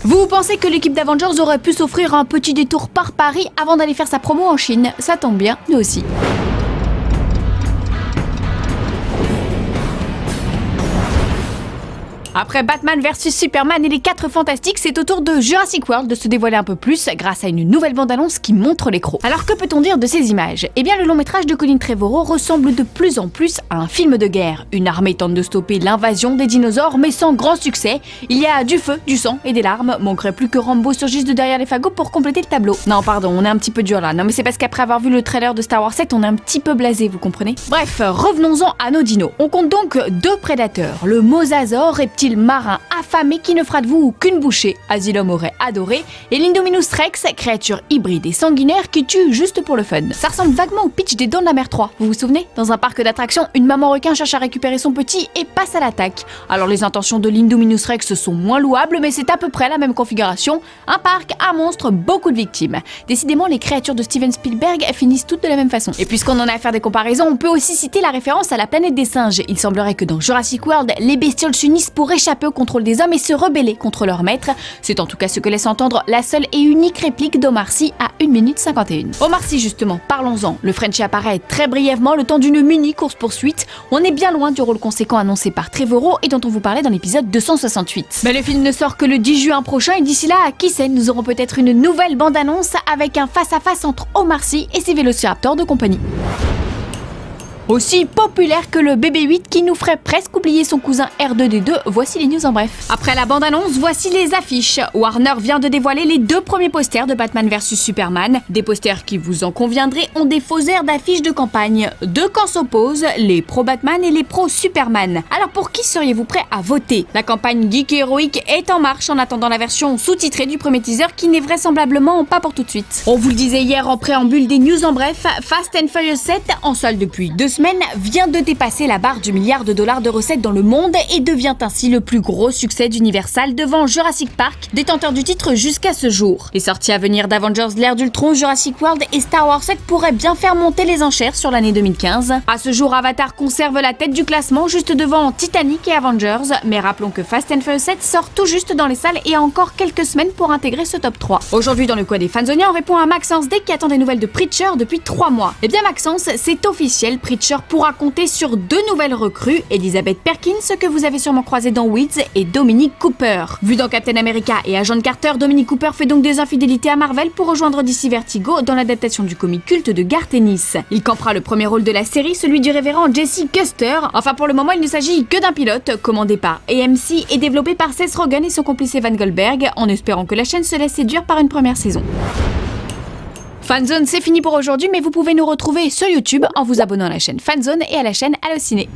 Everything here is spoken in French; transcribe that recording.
Vous pensez que l'équipe d'Avengers aurait pu s'offrir un petit détour par Paris avant d'aller faire sa promo en Chine? Ça tombe bien, nous aussi. Après Batman vs Superman et les 4 Fantastiques, c'est au tour de Jurassic World de se dévoiler un peu plus grâce à une nouvelle bande-annonce qui montre les crocs. Alors que peut-on dire de ces images? Eh bien le long métrage de Colin Trevorrow ressemble de plus en plus à un film de guerre. Une armée tente de stopper l'invasion des dinosaures mais sans grand succès. Il y a du feu, du sang et des larmes. Manquerait plus que Rambo surgisse de derrière les fagots pour compléter le tableau. Non pardon, on est un petit peu dur là. Non mais c'est parce qu'après avoir vu le trailer de Star Wars 7, on est un petit peu blasé, vous comprenez? Bref, revenons-en à nos dinos. On compte donc 2 prédateurs. Le mosasaure, reptile marin affamé qui ne fera de vous qu'une bouchée, Asylum aurait adoré, et l'Indominus Rex, créature hybride et sanguinaire qui tue juste pour le fun. Ça ressemble vaguement au pitch des Dents de la Mer 3, vous vous souvenez? Dans un parc d'attractions, une maman requin cherche à récupérer son petit et passe à l'attaque. Alors les intentions de l'Indominus Rex sont moins louables, mais c'est à peu près la même configuration, un parc, un monstre, beaucoup de victimes. Décidément, les créatures de Steven Spielberg finissent toutes de la même façon. Et puisqu'on en a à faire des comparaisons, on peut aussi citer la référence à la planète des singes. Il semblerait que dans Jurassic World, les bestioles s'unissent pour échapper au contrôle des hommes et se rebeller contre leur maître. C'est en tout cas ce que laisse entendre la seule et unique réplique d'Omar Sy à 1 minute 51. Omar Sy justement, parlons-en. Le Frenchie apparaît très brièvement le temps d'une mini course-poursuite. On est bien loin du rôle conséquent annoncé par Trevorrow et dont on vous parlait dans l'épisode 268. Mais le film ne sort que le 10 juin prochain et d'ici là, qui sait, nous aurons peut-être une nouvelle bande-annonce avec un face-à-face entre Omar Sy et ses vélociraptors de compagnie. Aussi populaire que le BB-8 qui nous ferait presque oublier son cousin R2D2, voici les news en bref. Après la bande-annonce, voici les affiches. Warner vient de dévoiler les 2 premiers posters de Batman vs Superman. Des posters qui, vous en conviendrez, ont des faux airs d'affiches de campagne. 2 camps s'opposent, les pro-Batman et les pro-Superman. Alors pour qui seriez-vous prêt à voter? La campagne geek et héroïque est en marche en attendant la version sous-titrée du premier teaser qui n'est vraisemblablement pas pour tout de suite. On vous le disait hier en préambule des news en bref, Fast and Furious 7, en solde depuis 2 semaines, vient de dépasser la barre du milliard de dollars de recettes dans le monde et devient ainsi le plus gros succès d'Universal devant Jurassic Park, détenteur du titre jusqu'à ce jour. Les sorties à venir d'Avengers l'ère d'Ultron, Jurassic World et Star Wars 7 pourraient bien faire monter les enchères sur l'année 2015. À ce jour, Avatar conserve la tête du classement juste devant Titanic et Avengers, mais rappelons que Fast and Furious 7 sort tout juste dans les salles et a encore quelques semaines pour intégrer ce top 3. Aujourd'hui dans le coin des fanzoniens, on répond à Maxence Day qui attend des nouvelles de Preacher depuis 3 mois. Eh bien Maxence, c'est officiel, Preacher pourra compter sur 2 nouvelles recrues, Elizabeth Perkins, que vous avez sûrement croisée dans Weeds, et Dominic Cooper. Vu dans Captain America et Agent Carter, Dominic Cooper fait donc des infidélités à Marvel pour rejoindre DC Vertigo dans l'adaptation du comic culte de Garth Ennis. Il campera le premier rôle de la série, celui du révérend Jesse Custer. Enfin pour le moment, il ne s'agit que d'un pilote, commandé par AMC et développé par Seth Rogen et son complice Evan Goldberg, en espérant que la chaîne se laisse séduire par une première saison. Fanzone, c'est fini pour aujourd'hui, mais vous pouvez nous retrouver sur YouTube en vous abonnant à la chaîne Fanzone et à la chaîne Allociné.